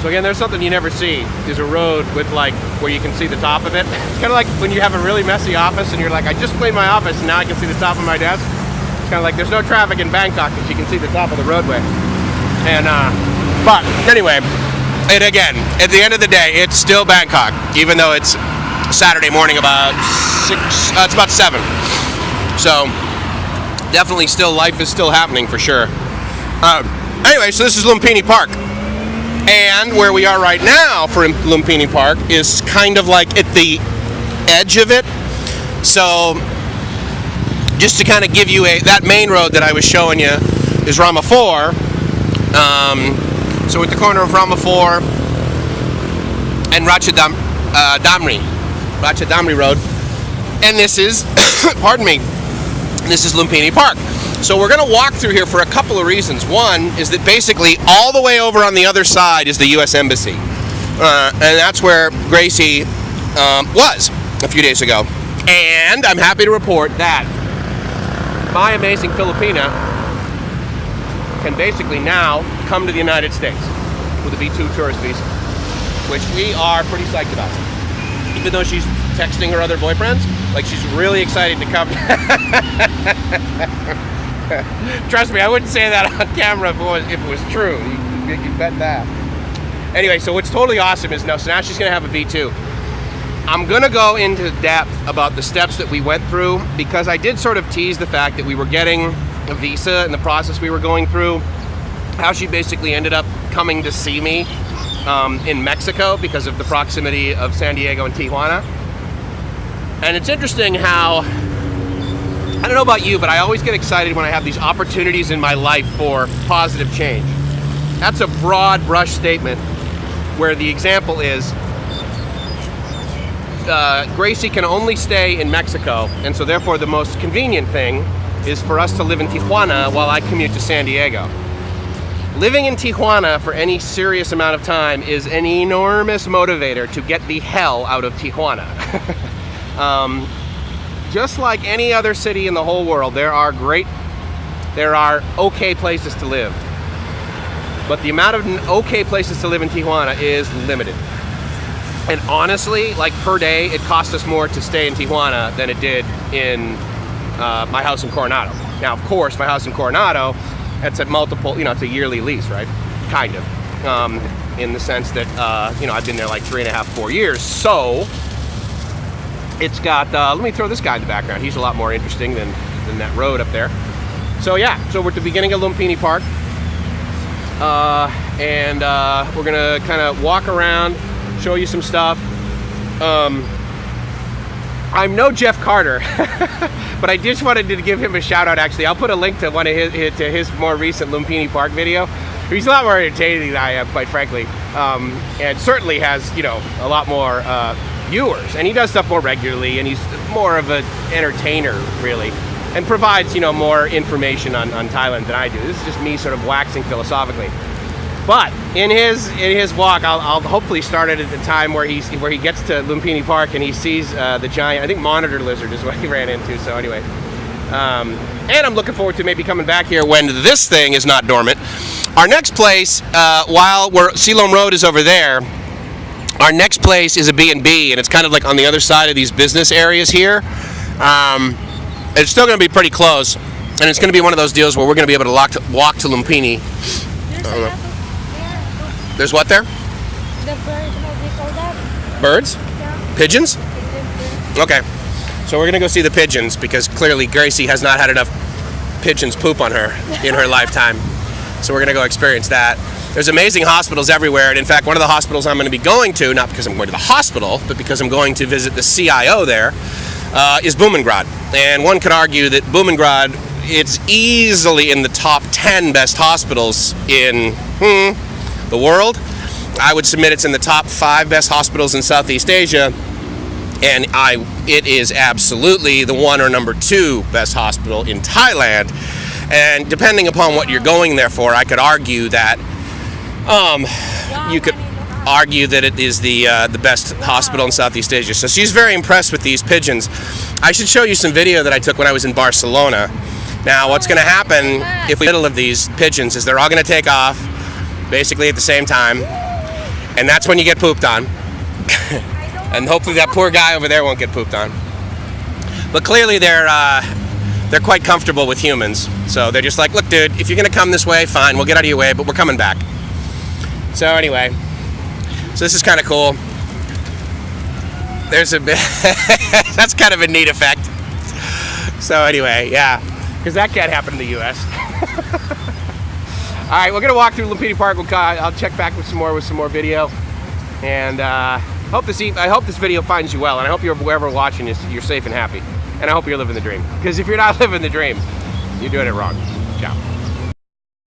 So again, there's something you never see. There's a road with like, where you can see the top of it. It's kind of like when you have a really messy office and you're like, I just cleaned my office and now I can see the top of my desk. It's kind of like there's no traffic in Bangkok because you can see the top of the roadway. And, but anyway, and again, at the end of the day, it's still Bangkok, even though it's Saturday morning about 6, it's about 7. So definitely still, life is still happening for sure. Anyway, so this is Lumpini Park. And where we are right now for Lumpini Park is kind of like at the edge of it. So just to kind of give you that main road that I was showing you is Rama 4. So at the corner of Rama 4 and Ratchadamri Road. And this is, pardon me, this is Lumpini Park. So we're going to walk through here for a couple of reasons. One is that basically all the way over on the other side is the U.S. Embassy. And that's where Gracie was a few days ago. And I'm happy to report that my amazing Filipina can basically now come to the United States with a B2 tourist visa, which we are pretty psyched about. Even though she's texting her other boyfriends, like she's really excited to come. Trust me, I wouldn't say that on camera if it was true. You can bet that. Anyway, so what's totally awesome is now she's going to have a V2. I'm going to go into depth about the steps that we went through because I did sort of tease the fact that we were getting a visa and the process we were going through, how she basically ended up coming to see me in Mexico because of the proximity of San Diego and Tijuana. And it's interesting how, I don't know about you, but I always get excited when I have these opportunities in my life for positive change. That's a broad brush statement where the example is Gracie can only stay in Mexico, and so therefore the most convenient thing is for us to live in Tijuana while I commute to San Diego. Living in Tijuana for any serious amount of time is an enormous motivator to get the hell out of Tijuana. Just like any other city in the whole world, there are okay places to live. But the amount of okay places to live in Tijuana is limited. And honestly, like per day, it cost us more to stay in Tijuana than it did in my house in Coronado. Now, of course, my house in Coronado, it's at multiple, it's a yearly lease, right? Kind of. In the sense that, I've been there like 3.5, 4 years. So it's got, let me throw this guy in the background. He's a lot more interesting than that road up there. So yeah, so we're at the beginning of Lumpini Park. And we're gonna kind of walk around, show you some stuff. I'm no Geoff Carter, but I just wanted to give him a shout out actually. I'll put a link to his more recent Lumpini Park video. He's a lot more entertaining than I am, quite frankly. And certainly has, a lot more viewers, and he does stuff more regularly, and he's more of an entertainer really, and provides more information on Thailand than I do. This is just me sort of waxing philosophically. But in his walk, I'll hopefully start it at the time where he gets to Lumpini Park and he sees the giant, I think monitor lizard is what he ran into. So anyway, and I'm looking forward to maybe coming back here when this thing is not dormant. Our next place, while Silom Road is over there, our next place is a B&B, and it's kind of like on the other side of these business areas here. It's still going to be pretty close, and it's going to be one of those deals where we're going to be able to walk to Lumpini. There's what there? The birds, how do you call that? Birds? Yeah. Pigeons? Okay. So we're going to go see the pigeons because clearly Gracie has not had enough pigeons poop on her in her lifetime. So we're going to go experience that. There's amazing hospitals everywhere, and in fact, one of the hospitals I'm going to be going to, not because I'm going to the hospital, but because I'm going to visit the CIO there, is Bumrungrad. And one could argue that Bumrungrad, it's easily in the top 10 best hospitals in the world. I would submit it's in the top 5 best hospitals in Southeast Asia, and it is absolutely the 1 or number 2 best hospital in Thailand. And depending upon what you're going there for, I could argue that you could argue that it is the best hospital in Southeast Asia. So she's very impressed with these pigeons. I should show you some video that I took when I was in Barcelona. Now, what's going to happen if we middle of these pigeons is they're all going to take off basically at the same time, And that's when you get pooped on. And hopefully that poor guy over there won't get pooped on. But clearly they're quite comfortable with humans. So they're just like, look, dude, if you're gonna come this way, fine, we'll get out of your way, but we're coming back. So anyway, so this is kind of cool. There's a bit, that's kind of a neat effect. So anyway, yeah, because that can't happen in the U.S. All right, we're gonna walk through Lumpini Park. I'll check back with some more video, and I hope this video finds you well, and I hope whoever watching this, you're safe and happy, and I hope you're living the dream. Because if you're not living the dream, you're doing it wrong. Ciao.